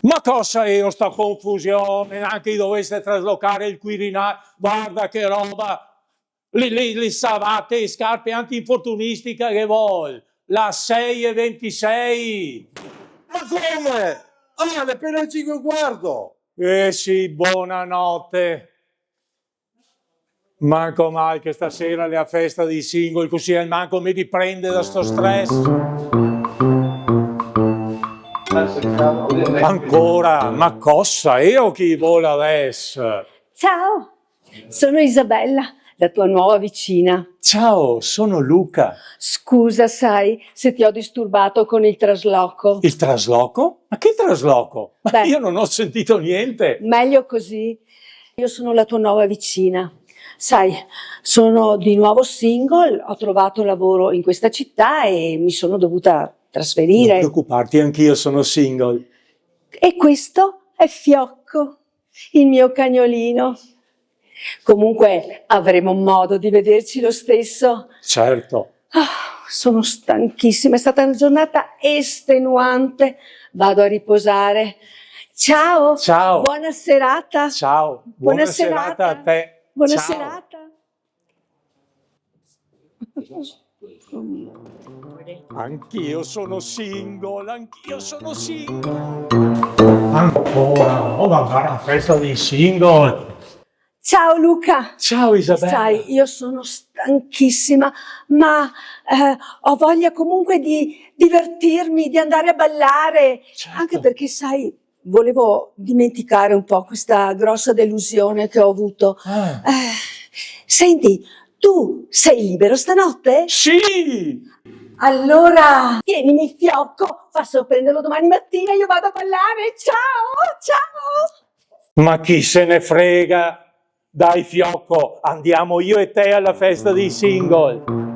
Ma cosa è sta confusione? Anche doveste traslocare il Quirinale, guarda che roba! Le savate e scarpe antinfortunistica che vuol? La 6 e 26! Ma come? Ah, le appena 5 e un quarto! Eh sì, buonanotte! Manco mai che stasera è a festa di single, così il manco mi riprende da sto stress. Ancora? Ma cosa? Io chi vuole adesso? Ciao, sono Isabella, la tua nuova vicina. Ciao, sono Luca. Scusa, sai, se ti ho disturbato con il trasloco. Il trasloco? Ma che trasloco? Ma Beh, io non ho sentito niente. meglio così. Io sono la tua nuova vicina. Sai, sono di nuovo single, ho trovato lavoro in questa città e mi sono dovuta Non trasferire. preoccuparti, anch'io sono single. E questo è Fiocco, il mio cagnolino. Comunque avremo modo di vederci lo stesso. Certo. Sono stanchissima, è stata una giornata estenuante. Vado a riposare. Ciao. Ciao. Buona serata. Ciao. Buona serata a te. Buona Ciao. serata. Anch'io sono single, anch'io sono single. Ancora, oh, ma una festa di single. Ciao Luca. Ciao Isabella. Sai, io sono stanchissima, ma ho voglia comunque di divertirmi, di andare a ballare. Certo. Anche perché, sai, volevo dimenticare un po' questa grossa delusione che ho avuto. Senti, tu sei libero stanotte? Sì! Allora, tienimi il Fiocco, fa sorprenderlo domani mattina, io vado a ballare. Ciao, ciao! Ma chi se ne frega? Dai Fiocco, andiamo io e te alla festa dei single.